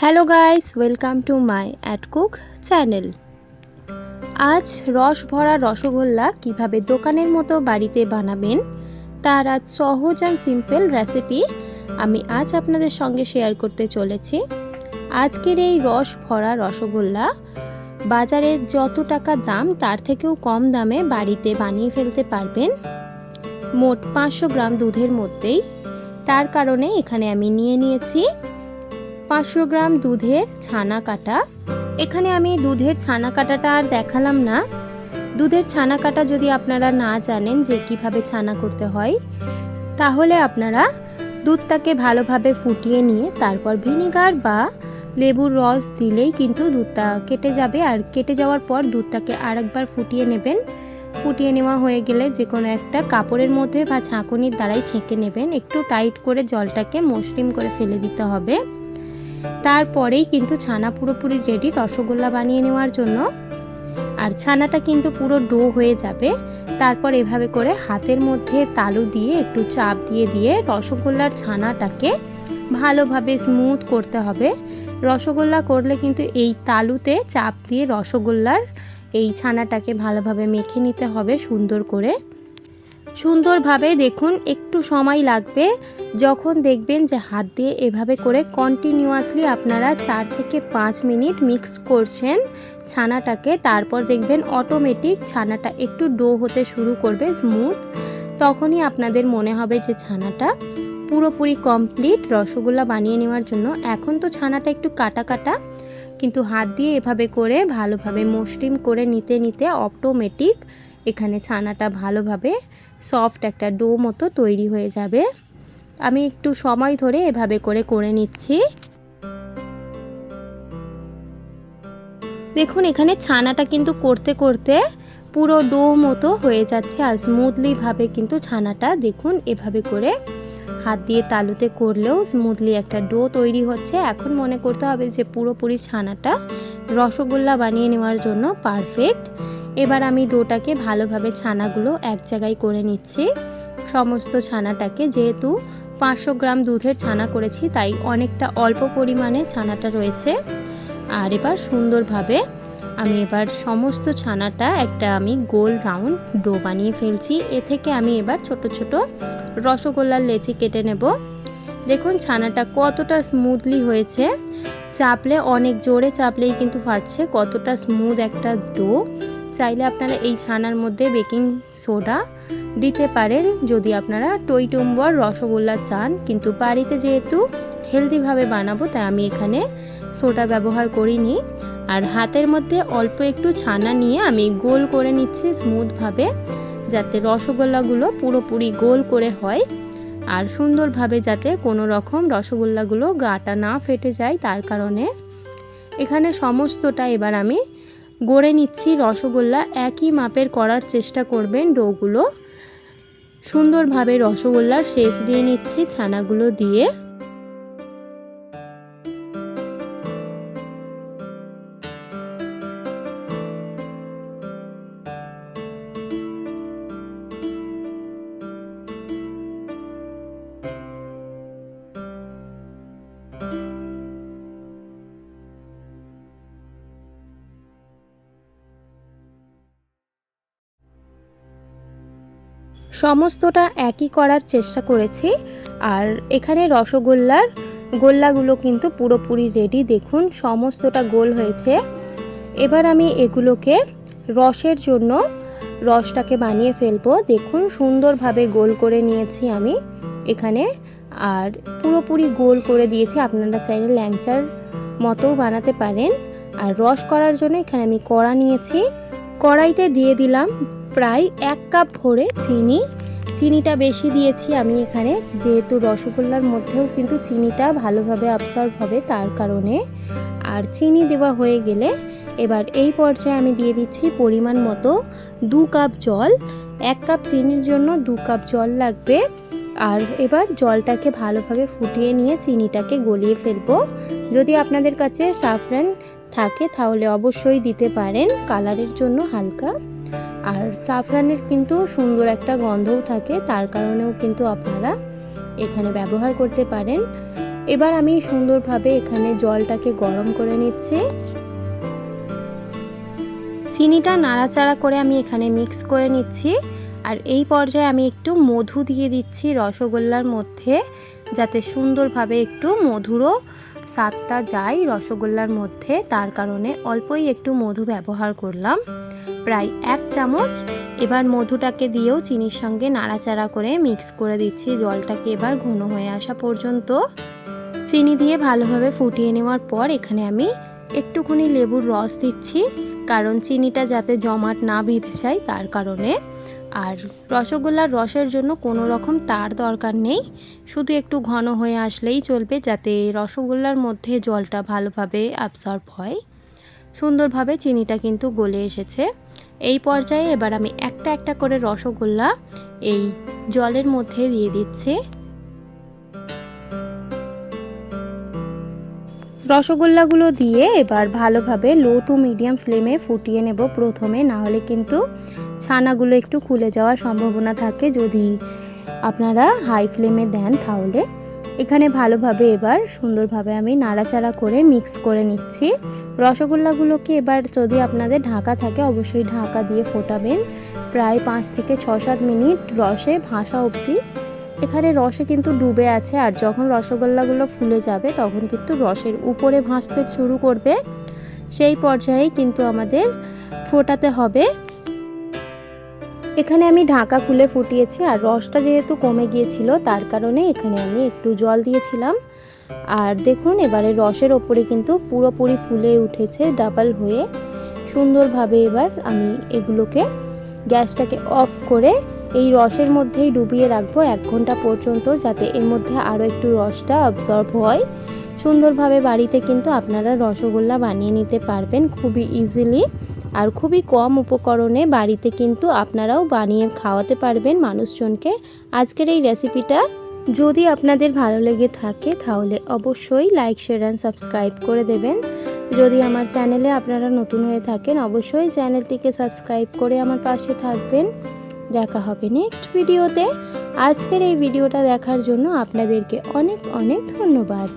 Hello guys, welcome to my at cook channel. আজ রস ভরা রসগোল্লা কিভাবে দোকানের মতো বাড়িতে বানাবেন তার আজ সহজ অ্যান্ড সিম্পল রেসিপি আমি আজ আপনাদের সঙ্গে শেয়ার করতে চলেছি। আজকের এই রস ভরা রসগোল্লা বাজারে যত টাকা দাম তার থেকেও কম দামে বাড়িতে বানিয়ে ফেলতে পারবেন মোট 500 গ্রাম দুধের মধ্যেই। তার কারণে এখানে আমি নিয়ে নিয়েছি 500 গ্রাম দুধের ছানা কাটা। এখানে আমি দুধের ছানা কাটাটা আর দেখালাম না। দুধের ছানা কাটা যদি আপনারা না জানেন যে কিভাবে ছানা করতে হয়, তাহলে আপনারা দুধটাকে ভালোভাবে ফুটিয়ে নিয়ে তারপর ভিনিগার বা লেবুর রস দিলেই কিন্তু দুধটা কেটে যাবে। আর কেটে যাওয়ার পর দুধটাকে আরেকবার ফুটিয়ে নেবেন। ফুটিয়ে নেওয়া হয়ে গেলে যে কোনো একটা কাপড়ের মধ্যে বা ছাঁকুনির দ্বারাই ছেঁকে নেবেন। একটু টাইট করে জলটাকে মসৃণ করে ফেলে দিতে হবে। তারপরেই কিন্তু ছানা পুরোপুরি রেডি রসগোল্লা বানিয়ে নেওয়ার জন্য। আর ছানাটা কিন্তু পুরো ডো হয়ে যাবে। তারপর এভাবে করে হাতের মধ্যে তালু দিয়ে একটু চাপ দিয়ে দিয়ে রসগোল্লার ছানাটাকে ভালোভাবে স্মুথ করতে হবে। রসগোল্লা করলে কিন্তু এই তালুতে চাপ দিয়ে রসগোল্লার এই ছানাটাকে ভালোভাবে মেখে নিতে হবে সুন্দরভাবে। দেখুন একটু সময় লাগবে। যখন দেখবেন যে হাত দিয়ে এভাবে করে কন্টিনিউয়াসলি আপনারা 4 থেকে 5 মিনিট মিক্স করছেন ছানাটাকে, তারপর দেখবেন অটোমেটিক ছানাটা একটু ডো হতে শুরু করবে স্মুথ। তখনই আপনাদের মনে হবে যে ছানাটা পুরোপুরি কমপ্লিট রসগোল্লা বানিয়ে নেওয়ার জন্য। এখন তো ছানাটা একটু কাটা কাটা, কিন্তু হাত দিয়ে এভাবে করে ভালোভাবে মসৃণ করে নিতে নিতে অটোমেটিক এখানে ছানাটা ভালোভাবে সফট একটা ডো মতো তৈরি হয়ে যাবে। আমি একটু সময় ধরে এভাবে করে নিচ্ছি। দেখুন এখানে ছানাটা কিন্তু করতে করতে পুরো ডো মতো হয়ে যাচ্ছে। আর স্মুথলি ভাবে কিন্তু ছানাটা দেখুন এভাবে করে হাত দিয়ে তালুতে করলেও স্মুথলি একটা ডো তৈরি হচ্ছে। এখন মনে করতে হবে যে পুরোপুরি ছানাটা রসগোল্লা বানিয়ে নেওয়ার জন্য পারফেক্ট। এবার আমি ডোটাকে ভালোভাবে ছানাগুলো এক জায়গায় করে নিচ্ছি। সমস্ত ছানাটাকে, যেহেতু 500 গ্রাম দুধের ছানা করেছি তাই অনেকটা অল্প পরিমাণে ছানাটা রয়েছে। আর এবার সুন্দরভাবে আমি সমস্ত ছানাটা একটা আমি গোল রাউন্ড ডো বানিয়ে ফেলছি। এ থেকে আমি এবার ছোট ছোট রসগোল্লার লেচি কেটে নেব। দেখুন ছানাটা কতটা স্মুথলি হয়েছে, চাপলে অনেক জোরে চাপলেই কিন্তু ফাটছে, কতটা স্মুথ একটা ডো। চাইলে আপনারা এই ছানার মধ্যে বেকিং সোডা দিতে পারেন যদি আপনারা টইটুম্বর রসগোল্লা চান, কিন্তু বাড়িতে যেহেতু হেলদিভাবে বানাবো তাই আমি এখানে সোডা ব্যবহার করিনি। আর হাতের মধ্যে অল্প একটু ছানা নিয়ে আমি গোল করে নিচ্ছি স্মুথভাবে, যাতে রসগোল্লাগুলো পুরোপুরি গোল করে হয়। আর সুন্দরভাবে যাতে কোনো রকম রসগোল্লাগুলো গাটা না ফেটে যায়, তার কারণে এখানে সমস্তটা এবার আমি গড়ে নিচ্ছি। রসগোল্লা একই মাপের করার চেষ্টা করবেন ডোগুলো। সুন্দরভাবে রসগোল্লার শেপ দিয়ে নিচ্ছি ছানাগুলো দিয়ে। সমস্তটা একই করার চেষ্টা করেছি। আর এখানে রসগোল্লার গোল্লাগুলো কিন্তু পুরোপুরি রেডি। দেখুন সমস্তটা গোল হয়েছে। এবার আমি এগুলোকে রসের জন্য রসটাকে বানিয়ে ফেলবো। দেখুন সুন্দরভাবে গোল করে নিয়েছি আমি এখানে, আর পুরোপুরি গোল করে দিয়েছি। আপনারা চাইলে ল্যাংচার মতোও বানাতে পারেন। আর রস করার জন্য এখানে আমি কড়া নিয়েছি। কড়াইতে দিয়ে দিলাম প্রায় 1 কাপ ভরে চিনিটা বেশি দিয়েছি আমি এখানে, যেহেতু রসগোল্লার মধ্যেও কিন্তু চিনিটা ভালোভাবে অ্যাবসর্ব হবে তার কারণে। আর চিনি দেওয়া হয়ে গেলে এবার এই পর্যায়ে আমি দিয়ে দিচ্ছি পরিমাণ মতো 2 কাপ জল। 1 কাপ চিনির জন্য 2 কাপ জল লাগবে। আর এবার জলটাকে ভালোভাবে ফুটিয়ে নিয়ে চিনিটাকে গলিয়ে ফেলবো। যদি আপনাদের কাছে সাফরান থাকে তাহলে অবশ্যই দিতে পারেন কালারের জন্য হালকা। আর সাফরানের কিন্তু সুন্দর একটা গন্ধও থাকে, তার কারণেও কিন্তু আপনারা এখানে ব্যবহার করতে পারেন। এবার আমি সুন্দরভাবে এখানে জলটাকে গরম করে নিচ্ছি। চিনিটা নাড়াচাড়া করে আমি এখানে মিক্স করে নিচ্ছি। আর এই পর্যায়ে আমি একটু মধু দিয়ে দিচ্ছি রসগোল্লার মধ্যে, যাতে সুন্দরভাবে একটু মধুরও স্বাদটা যায় রসগোল্লার মধ্যে। তার কারণে অল্পই একটু মধু ব্যবহার করলাম, প্রায় 1 চামচ। এবার মধুটাকে দিয়েও চিনির সঙ্গে নাড়াচাড়া করে মিক্স করে দিচ্ছি জলটাকে এবার ঘন হয়ে আসা পর্যন্ত। চিনি দিয়ে ভালোভাবে ফুটিয়ে নেওয়ার পর এখানে আমি একটুখানি লেবুর রস দিচ্ছি, কারণ চিনিটা যাতে জমাট না বেঁধে যায় তার কারণে। আর রসগোল্লার রসের জন্য কোনো রকম তার দরকার নেই, শুধু একটু ঘন হয়ে আসলেই চলবে, যাতে রসগোল্লার মধ্যে জলটা ভালোভাবে অ্যাবসর্ব হয়। সুন্দরভাবে চিনিটা কিন্তু গলে এসেছে। এই পর্যায়ে এবার আমি একটা একটা করে রসগোল্লা এই জলের মধ্যে দিয়ে দিচ্ছি। রসগোল্লাগুলো দিয়ে এবার ভালোভাবে লো টু মিডিয়াম ফ্লেমে ফুটিয়ে নেব প্রথমে, না হলে কিন্তু ছানাগুলো একটু খুলে যাওয়ার সম্ভাবনা থাকে যদি আপনারা হাই ফ্লেমে দেন তাহলে। এখানে ভালোভাবে এবার সুন্দরভাবে আমি নাড়াচাড়া করে মিক্স করে নিচ্ছি। রসগোল্লাগুলোকে এবার যদি আপনাদের ঢাকা থাকে অবশ্যই ঢাকা দিয়ে ফোটাবেন, প্রায় 5 থেকে 6-7 মিনিট রসে ভাসা অবধি। এখানে রসে কিন্তু ডুবে আছে, আর যখন রসগোল্লাগুলো ফুলে যাবে তখন কিন্তু রসের উপরে ভাসতে শুরু করবে, সেই পর্যায়ে কিন্তু আমাদের ফোটাতে হবে। এখানে আমি ঢাকা খুলে ফুটিয়েছি, আর রসটা যেহেতু কমে গিয়েছিল তার কারণে এখানে আমি একটু জল দিয়েছিলাম। আর দেখুন এবারে রসের ওপরে কিন্তু পুরোপুরি ফুলে উঠেছে ডাবল হয়ে সুন্দরভাবে। এবার আমি এগুলোকে গ্যাসটাকে অফ করে এই রসের মধ্যেই ডুবিয়ে রাখবো 1 ঘন্টা পর্যন্ত, যাতে এর মধ্যে আরও একটু রসটা অবজর্ব হয়। সুন্দরভাবে বাড়িতে কিন্তু আপনারা রসগোল্লা বানিয়ে নিতে পারবেন খুবই ইজিলি, আর খুবই কম উপকরণে বাড়িতে কিন্তু আপনারাও বানিয়ে খাওয়াতে পারবেন মানুষজনকে। আজকের এই রেসিপিটা যদি আপনাদের ভালো লেগে থাকে তাহলে অবশ্যই লাইক, শেয়ার অ্যান্ড সাবস্ক্রাইব করে দেবেন। যদি আমার চ্যানেলে আপনারা নতুন হয়ে থাকেন অবশ্যই চ্যানেলটিকে সাবস্ক্রাইব করে আমার পাশে থাকবেন। দেখা হবে নেক্সট ভিডিওতে। আজকের এই ভিডিওটা দেখার জন্য আপনাদেরকে অনেক অনেক ধন্যবাদ।